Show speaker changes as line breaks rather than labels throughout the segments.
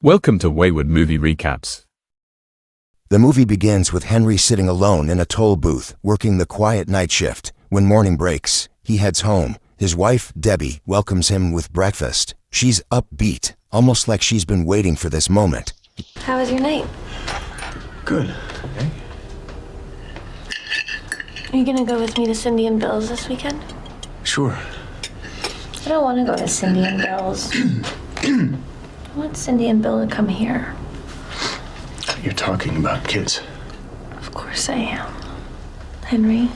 Welcome to Wayward Movie Recaps.
The movie begins with Henry sitting alone in a toll booth, working the quiet night shift. When morning breaks, he heads home. His wife, Debbie, welcomes him with breakfast. She's upbeat, almost like she's been waiting for this moment.
How was your night?
Good.
Are you gonna go with me to Cindy and Bill's this weekend?
Sure.
I don't want to go to Cindy and Bill's. I want Cindy and Bill to come here.
You're talking about kids.
Of course I am. Henry,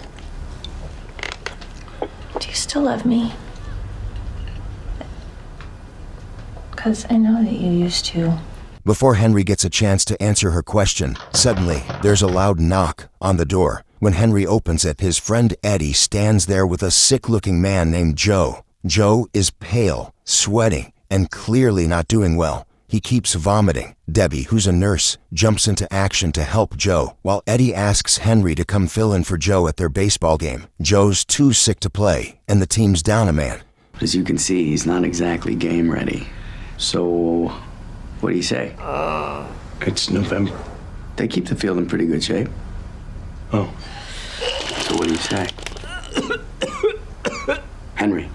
do you still love me? Because I know that you used to.
Before Henry gets a chance to answer her question, suddenly, there's a loud knock on the door. When Henry opens it, his friend Eddie stands there with a sick-looking man named Joe. Joe is pale, sweating, and clearly not doing well. He keeps vomiting. Debbie, who's a nurse, jumps into action to help Joe, while Eddie asks Henry to come fill in for Joe at their baseball game. Joe's too sick to play, and the team's down a man.
As you can see, he's not exactly game ready. So, what do you say?
It's November.
They keep the field in pretty good shape.
Oh.
So what do you say? Henry.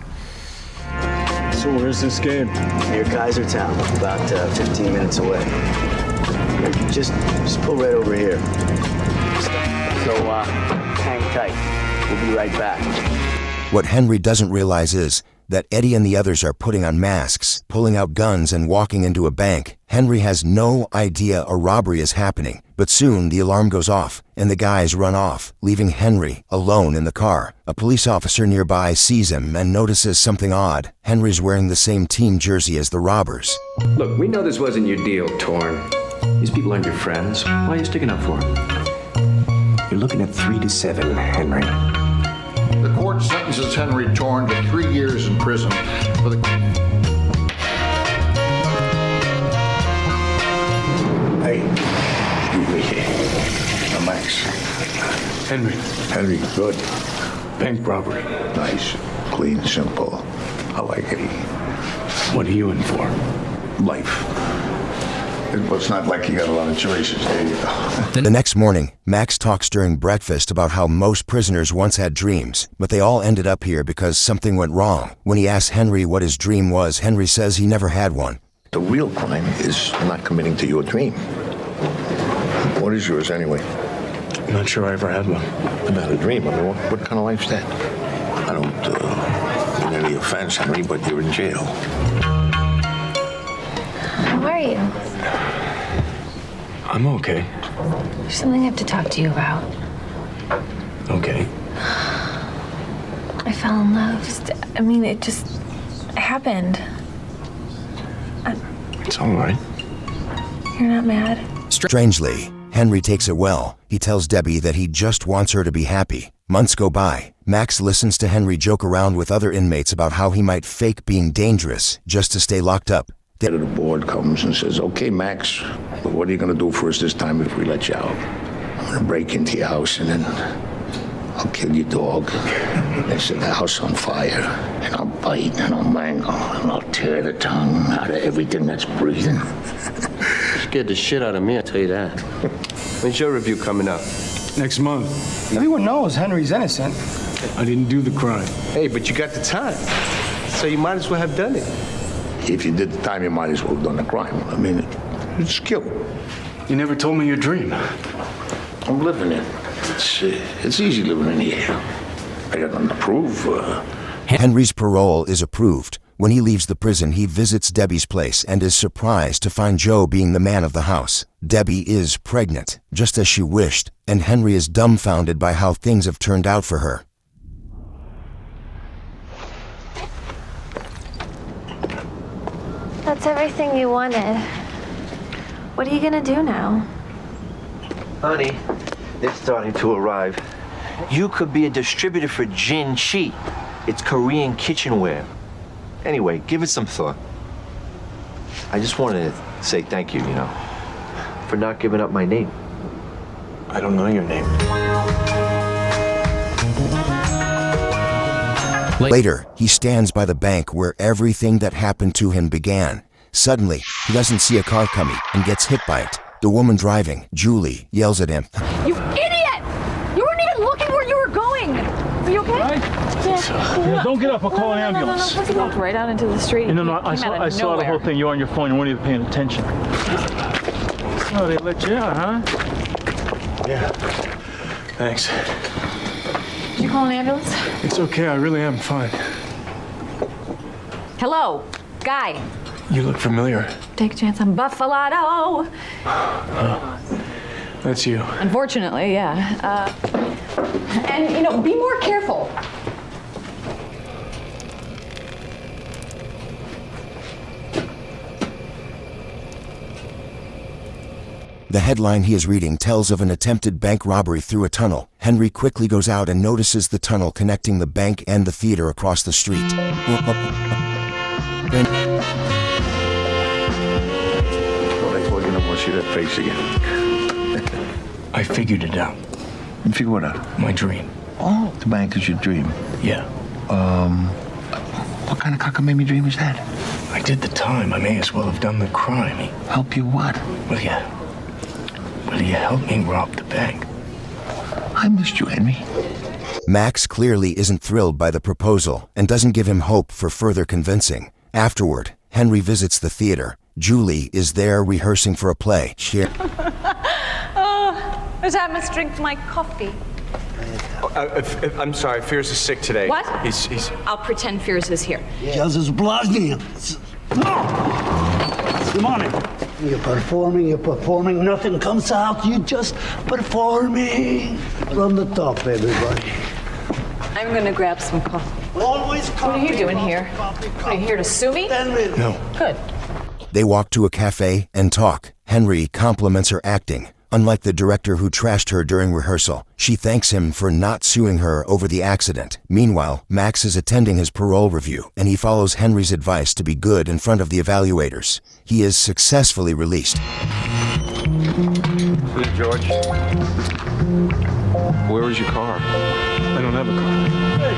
So where's this game?
Near Kaisertown, about 15 minutes away. Just pull right over here. So, hang tight. We'll be right back.
What Henry doesn't realize is that Eddie and the others are putting on masks, pulling out guns, and walking into a bank. Henry has no idea a robbery is happening, but soon the alarm goes off, and the guys run off, leaving Henry alone in the car. A police officer nearby sees him and notices something odd. Henry's wearing the same team jersey as the robbers.
Look, we know this wasn't your deal, Torn. These people aren't your friends. Why are you sticking up for them?
You're looking at 3 to 7, Henry.
The court sentences Henry Torn to 3 years in prison for the...
Hey, you here. I'm Max.
Henry,
Good.
bank robbery.
Nice. Clean, simple. I like it.
What are you in for?
Life. Well, it's not like you got a lot of choices. There you go.
The next morning, Max talks during breakfast about how most prisoners once had dreams, but they all ended up here because something went wrong. When he asks Henry what his dream was, Henry says he never had one.
The real crime is not committing to your dream. What is yours anyway?
I'm not sure I ever had one.
About a dream. I mean, what kind of life's that? I don't mean any offense, Henry, but you're in jail.
How are you?
I'm okay.
There's something I have to talk to you about.
Okay.
I fell in love. I mean, it just happened.
It's all right.
You're not mad?
Strangely, Henry takes it well. He tells Debbie that he just wants her to be happy. Months go by. Max listens to Henry joke around with other inmates about how he might fake being dangerous just to stay locked up.
The head of the board comes and says, okay, Max, what are you going to do for us this time if we let you out? I'm going to break into your house and then I'll kill your dog and set the house on fire. And I'll bite and I'll mangle and I'll tear the tongue out of everything that's breathing.
Scared the shit out of me, I tell you that. When's your review coming up?
Next month.
Everyone knows Henry's innocent.
I didn't do the crime.
Hey, but you got the time. So you might as well have done it.
If you did the time, you might as well have done the crime. I mean, it's skill.
You never told me your dream.
I'm living it. It's easy living in here. I got nothing to prove.
Henry's parole is approved. When he leaves the prison, he visits Debbie's place and is surprised to find Joe being the man of the house. Debbie is pregnant, just as she wished, and Henry is dumbfounded by how things have turned out for her.
That's everything you wanted. What are you gonna do now?
Honey, it's starting to arrive. You could be a distributor for Jin Chi. It's Korean kitchenware. Anyway, give it some thought. I just wanted to say thank you, for not giving up my name.
I don't know your name.
Later, he stands by the bank where everything that happened to him began. Suddenly, he doesn't see a car coming and gets hit by it. The woman driving, Julie, yells at him.
You idiot! You weren't even looking where you were going. Are you okay?
Right? Yeah, don't get up. I'll call an ambulance.
No. He walked right out into the street.
No, I saw the whole thing. You were on your phone. You weren't even paying attention. Oh, they let you out, huh?
Yeah. Thanks.
Did you call an ambulance?
It's okay. I really am fine.
Hello, guy.
You look familiar.
Take a chance on Buffalo.
That's you.
Unfortunately, yeah. And, be more careful.
The headline he is reading tells of an attempted bank robbery through a tunnel. Henry quickly goes out and notices the tunnel connecting the bank and the theater across the street.
See that face again.
I figured it out.
You figure what out?
My dream.
Oh, the bank is your dream.
Yeah.
What kind of cockamamie dream is that?
I did the time. I may as well have done the crime.
Help you what?
Will you help me rob the bank?
I missed you, Henry.
Max clearly isn't thrilled by the proposal and doesn't give him hope for further convincing. Afterward, Henry visits the theater. Julie is there rehearsing for a play.
Who's having us drink my coffee?
I'm sorry, Fears is sick today.
What?
He's...
I'll pretend Fears is here.
You're performing, nothing comes out, you just performing. From the top, everybody.
I'm gonna grab some coffee.
Always coffee.
What are you doing here? Are you here to sue me?
No.
Good.
They walk to a cafe and talk. Henry compliments her acting. Unlike the director who trashed her during rehearsal, she thanks him for not suing her over the accident. Meanwhile, Max is attending his parole review, and he follows Henry's advice to be good in front of the evaluators. He is successfully released.
Hey, George. Where is your car?
I don't have a car.
Hey,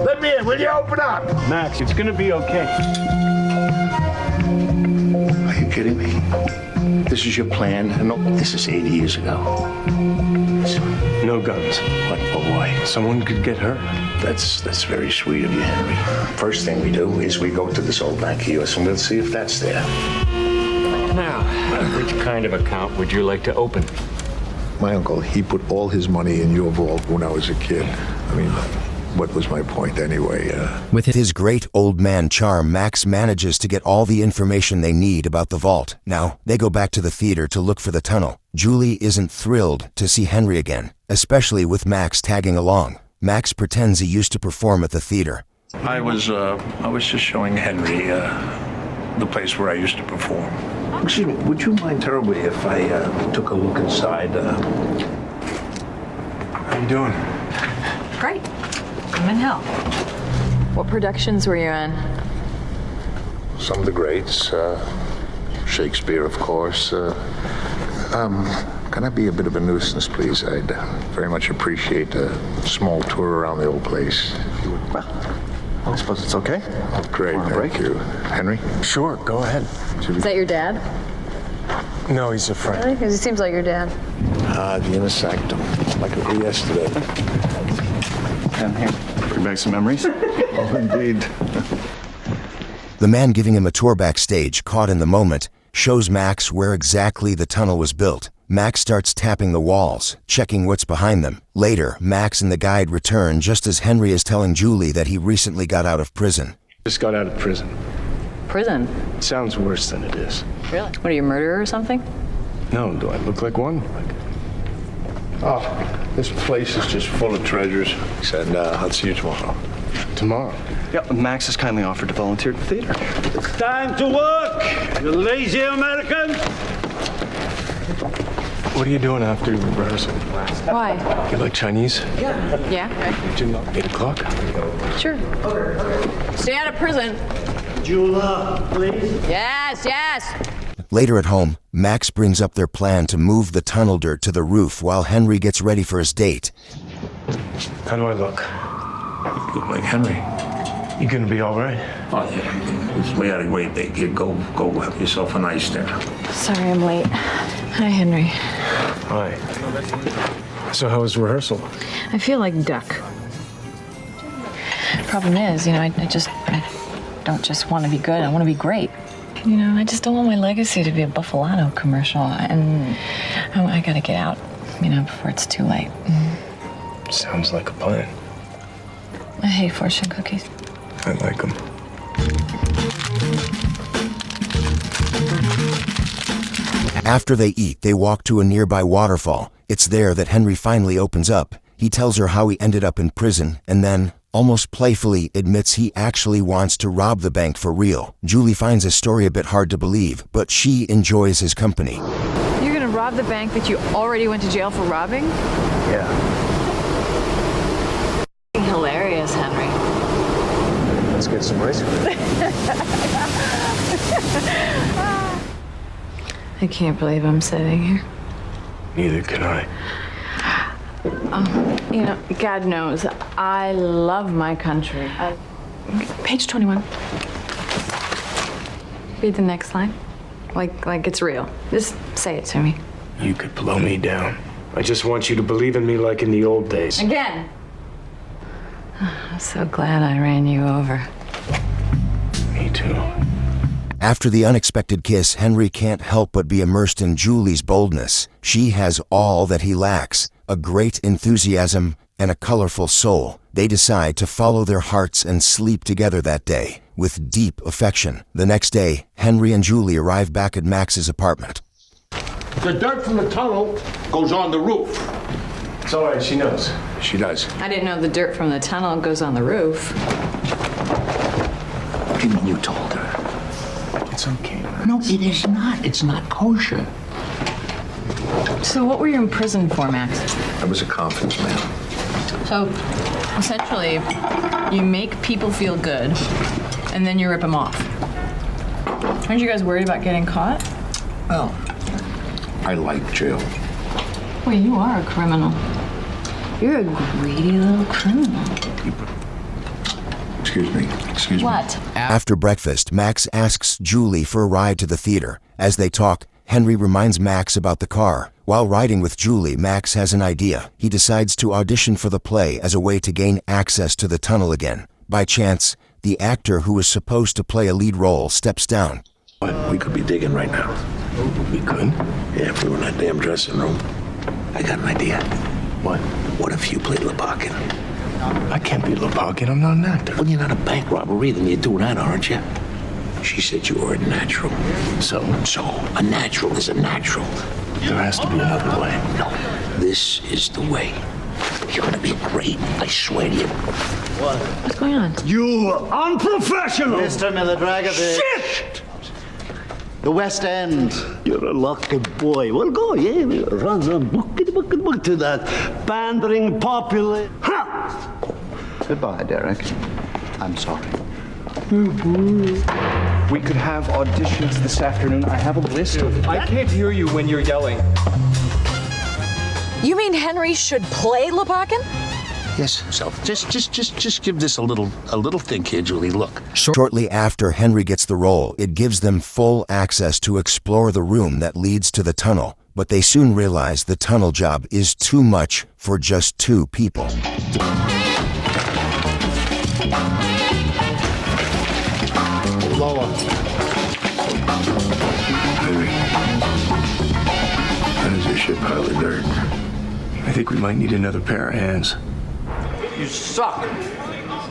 let me in. Will you open up?
Max, it's gonna be okay.
Are you kidding me? This is your plan? No, this is 80 years ago.
No guns.
What? Why?
Someone could get hurt.
That's very sweet of you, Henry. First thing we do is we go to this old bank of yours and we'll see if that's there.
Now, which kind of account would you like to open?
My uncle, he put all his money in your vault when I was a kid. I mean, what was my point anyway?
With his great old man charm, Max manages to get all the information they need about the vault. Now, they go back to the theater to look for the tunnel. Julie isn't thrilled to see Henry again, especially with Max tagging along. Max pretends he used to perform at the theater.
I was just showing Henry the place where I used to perform. Excuse me, would you mind terribly if I took a look inside?
How you doing?
Great. Come and help. What productions were you on?
Some of the greats, Shakespeare, of course. Can I be a bit of a nuisance, please? I'd very much appreciate a small tour around the old place.
Well, I suppose it's okay.
Oh, great, thank you. Henry?
Sure, go ahead.
Is that your dad?
No, he's a friend.
Really? Because he seems like your dad.
The inner sanctum, like it was yesterday.
And here, bring back some memories.
Oh, indeed.
The man giving him a tour backstage, caught in the moment, shows Max where exactly the tunnel was built. Max starts tapping the walls, checking what's behind them. Later, Max and the guide return just as Henry is telling Julie that he recently got out of prison.
Just got out of prison.
Prison?
It sounds worse than it is.
Really? What, are you a murderer or something?
No, do I look like one?
Oh, this place is just full of treasures. And I'll see you tomorrow.
Tomorrow?
Yeah, Max has kindly offered to volunteer at the theater.
It's time to work, you lazy Americans.
What are you doing after rehearsal?
Why?
You like Chinese?
Yeah, okay.
8 o'clock?
Sure. Stay out of prison.
Jula, please.
Yes, yes.
Later at home, Max brings up their plan to move the tunnel dirt to the roof while Henry gets ready for his date.
How do I look?
You look like Henry.
You gonna be all right?
Oh, yeah. We had a great day, kid. Go have yourself a nice dinner.
Sorry I'm late. Hi, Henry.
Hi. So how was rehearsal?
I feel like duck. Problem is, I don't just want to be good. I want to be great. I just don't want my legacy to be a Buffalano commercial. And I gotta get out, before it's too late.
Sounds like a plan.
I hate fortune cookies.
I like them.
After they eat, they walk to a nearby waterfall. It's there that Henry finally opens up. He tells her how he ended up in prison, and then, almost playfully, admits he actually wants to rob the bank for real. Julie finds his story a bit hard to believe, but she enjoys his company.
You're gonna rob the bank that you already went to jail for robbing?
Yeah.
Hilarious, Henry.
Let's get some ice cream.
I can't believe I'm sitting here.
Neither can I.
God knows, I love my country. Page 21. Read the next line. Like it's real. Just say it to me.
You could blow me down. I just want you to believe in me like in the old days.
Again. I'm so glad I ran you over.
Me too.
After the unexpected kiss, Henry can't help but be immersed in Julie's boldness. She has all that he lacks, a great enthusiasm and a colorful soul. They decide to follow their hearts and sleep together that day, with deep affection. The next day, Henry and Julie arrive back at Max's apartment.
The dirt from the tunnel goes on the roof.
It's all right, she knows.
She does.
I didn't know the dirt from the tunnel goes on the roof.
What do you mean you told her?
It's okay.
No, it is not. It's not kosher.
So what were you in prison for, Max?
I was a conference man.
So, essentially, you make people feel good, and then you rip them off. Aren't you guys worried about getting caught?
Well, I like jail.
Well, you are a criminal. You're a greedy little criminal.
Excuse me.
What?
After breakfast, Max asks Julie for a ride to the theater. As they talk, Henry reminds Max about the car. While riding with Julie, Max has an idea. He decides to audition for the play as a way to gain access to the tunnel again. By chance, the actor who was supposed to play a lead role steps down.
We could be digging right now.
We could?
Yeah, if we were in that damn dressing room. I got an idea.
What?
What if you played Lepakin?
I can't be Lepakin. I'm not an actor.
Well, you're not a bank robber either, and you're doing that, aren't you? She said you were a natural.
So,
a natural is a natural.
there has to be another way.
No, this is the way. You're gonna be great, I swear to you.
What's going on?
You unprofessional!
Mr. Miladragovic.
Shit!
The West End.
You're a lucky boy. Well, go, yeah. Run book to that pandering populace. Ha!
Goodbye, Derek. I'm sorry.
We could have auditions this afternoon. I have a list of... I can't hear you when you're yelling.
You mean Henry should play Lepakin?
Yes, so just give this a little think here, Julie. Look.
Shortly after Henry gets the role, it gives them full access to explore the room that leads to the tunnel. But they soon realize the tunnel job is too much for just 2 people.
Lower.
Henry, that is a shit pile of dirt. I think we might need another pair of hands.
You suck.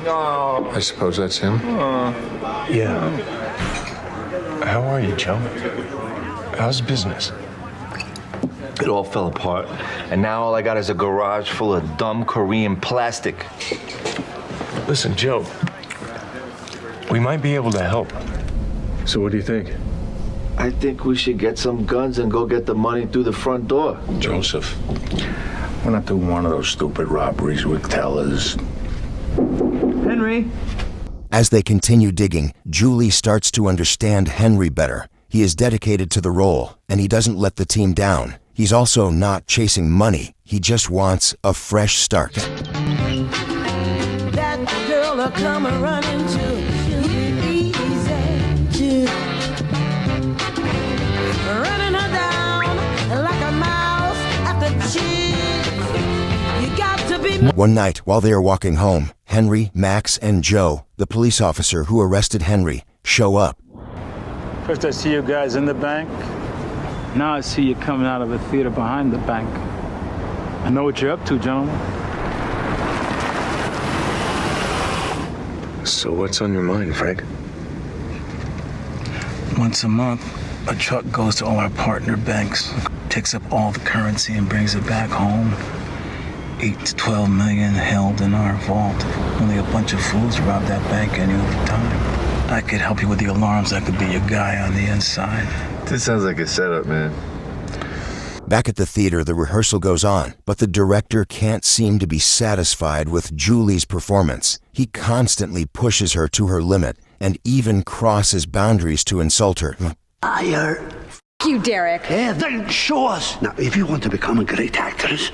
No. I suppose that's him.
Yeah. How are you, Joe? How's business?
It all fell apart, and now all I got is a garage full of dumb Korean plastic.
Listen, Joe, we might be able to help. So what do you think?
I think we should get some guns and go get the money through the front door.
Joseph, we're not doing one of those stupid robberies with tellers.
Henry.
As they continue digging, Julie starts to understand Henry better. He is dedicated to the role, and he doesn't let the team down. He's also not chasing money. He just wants a fresh start.
That girl gonna come and run into easy. Running her down like a mouse after cheese. You got to be.
One night, while they are walking home, Henry, Max, and Joe, the police officer who arrested Henry, show up.
First I see you guys in the bank. Now I see you coming out of a theater behind the bank. I know what you're up to, gentlemen.
So what's on your mind, Frank?
Once a month, a truck goes to all our partner banks, takes up all the currency and brings it back home. 8 to 12 million held in our vault. Only a bunch of fools rob that bank any other time. I could help you with the alarms. I could be your guy on the inside.
This sounds like a setup, man.
Back at the theater, the rehearsal goes on, but the director can't seem to be satisfied with Julie's performance. He constantly pushes her to her limit and even crosses boundaries to insult her.
F
you, Derek.
Yeah, then show us. Now, if you want to become a great actress,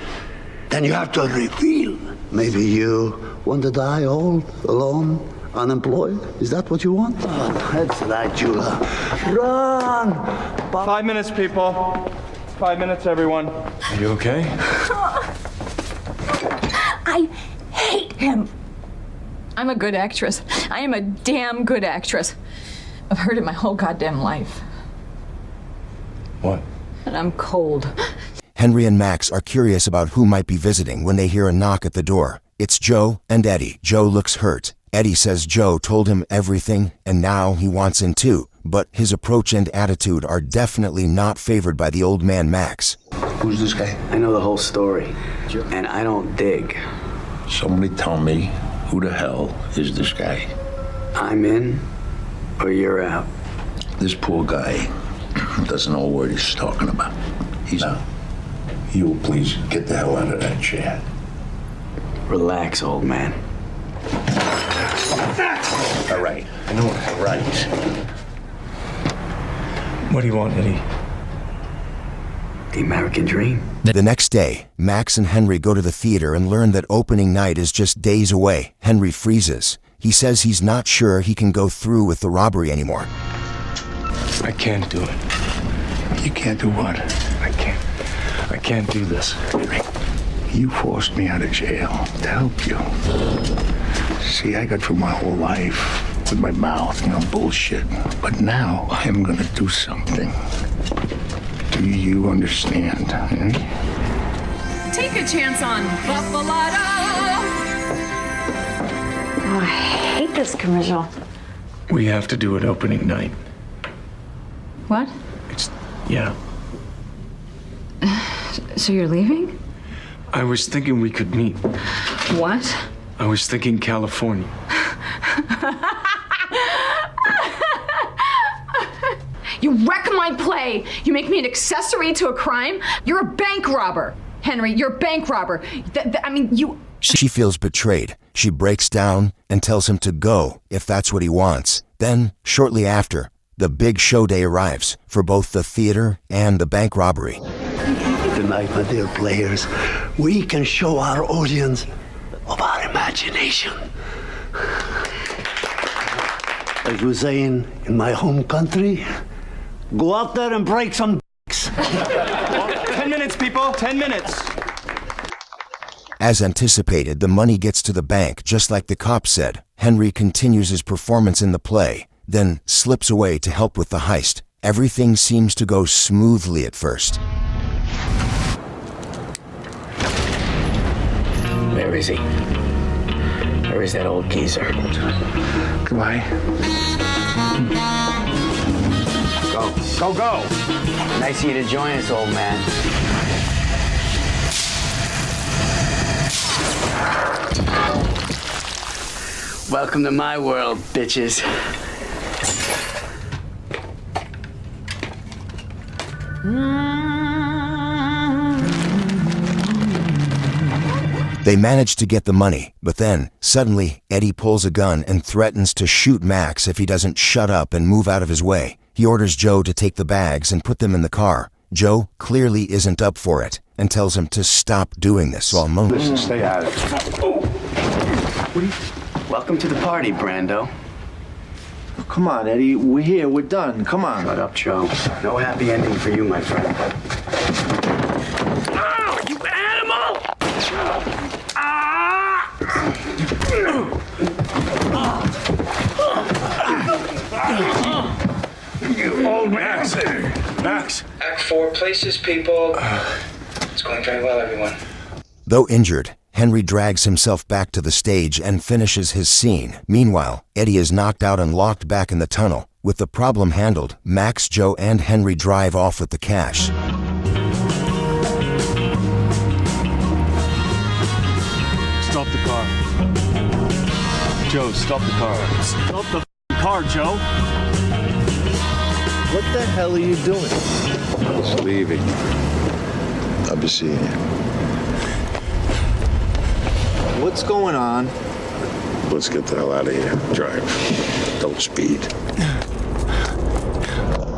then you have to reveal. Maybe you want to die old, alone, unemployed? Is that what you want? Oh, that's right, Julia. Run!
5 minutes, people. 5 minutes, everyone.
Are you okay?
I hate him. I'm a good actress. I am a damn good actress. I've heard it my whole goddamn life.
What?
And I'm cold.
Henry and Max are curious about who might be visiting when they hear a knock at the door. It's Joe and Eddie. Joe looks hurt. Eddie says Joe told him everything and now he wants in too. But his approach and attitude are definitely not favored by the old man Max.
Who's this guy?
I know the whole story, and I don't dig.
Somebody tell me, who the hell is this guy?
I'm in, or you're out.
This poor guy doesn't know what he's talking about. He's out. You will please get the hell out of that chair.
Relax, old man.
All right. I know it's right.
What do you want, Eddie?
The American dream.
The next day, Max and Henry go to the theater and learn that opening night is just days away. Henry freezes. He says he's not sure he can go through with the robbery anymore.
I can't do it.
You can't do what?
I can't do this.
You forced me out of jail to help you. See, I got through my whole life with my mouth, bullshit. But now I am gonna do something. Do you understand?
Take a chance on Buffalado. Oh, I hate this commercial.
We have to do it opening night.
What?
Yeah.
So you're leaving?
I was thinking we could meet.
What?
I was thinking California.
You wreck my play. You make me an accessory to a crime. You're a bank robber. Henry, you're a bank robber. You...
She feels betrayed. She breaks down and tells him to go if that's what he wants. Then, shortly after, the big show day arrives for both the theater and the bank robbery.
Tonight, my dear players, we can show our audience of our imagination. As we say in my home country, go out there and break some dicks.
10 minutes, people, 10 minutes.
As anticipated, the money gets to the bank, just like the cop said. Henry continues his performance in the play, then slips away to help with the heist. Everything seems to go smoothly at first.
Where is he? Where is that old geezer?
Goodbye.
Go. Nice of you to join us, old man. Welcome to my world, bitches.
They manage to get the money, but then, suddenly, Eddie pulls a gun and threatens to shoot Max if he doesn't shut up and move out of his way. He orders Joe to take the bags and put them in the car. Joe clearly isn't up for it and tells him to stop doing this while moaning.
Listen, stay out of it.
Welcome to the party, Brando.
Come on, Eddie. We're here. We're done. Come on.
Shut up, Joe. No happy ending for you, my friend.
Ow, you animal! Ah!
You old Max. Max.
Act 4 places, people. It's going very well, everyone.
Though injured, Henry drags himself back to the stage and finishes his scene. Meanwhile, Eddie is knocked out and locked back in the tunnel. With the problem handled, Max, Joe, and Henry drive off with the cash.
Stop the car. Joe, stop the car. Stop the car, Joe.
What the hell are you doing? He's leaving. I'll be seeing you.
What's going on?
Let's get the hell out of here. Drive. Don't speed.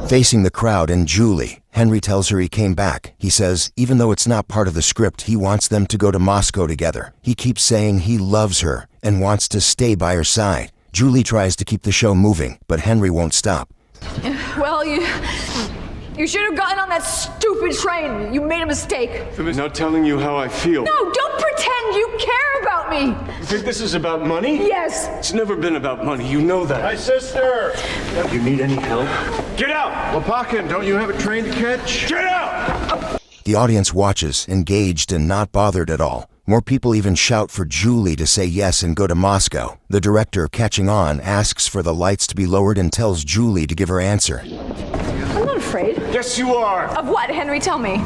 Facing the crowd and Julie, Henry tells her he came back. He says, even though it's not part of the script, he wants them to go to Moscow together. He keeps saying he loves her and wants to stay by her side. Julie tries to keep the show moving, but Henry won't stop.
Well, you should have gotten on that stupid train. You made a mistake.
I'm not telling you how I feel.
No, don't pretend you care about me.
You think this is about money?
Yes.
It's never been about money. You know that.
My sister!
You need any help? Get out!
Lepakin, don't you have a train to catch?
Get out!
The audience watches, engaged and not bothered at all. More people even shout for Julie to say yes and go to Moscow. The director, catching on, asks for the lights to be lowered and tells Julie to give her answer.
I'm not afraid.
Yes, you are.
Of what, Henry? Tell me.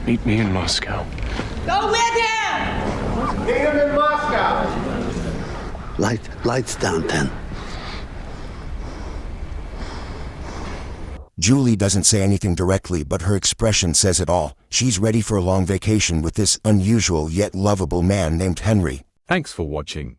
Meet me in Moscow.
Go with him!
Meet him in Moscow!
Lights down, 10.
Julie doesn't say anything directly, but her expression says it all. She's ready for a long vacation with this unusual yet lovable man named Henry.
Thanks for watching.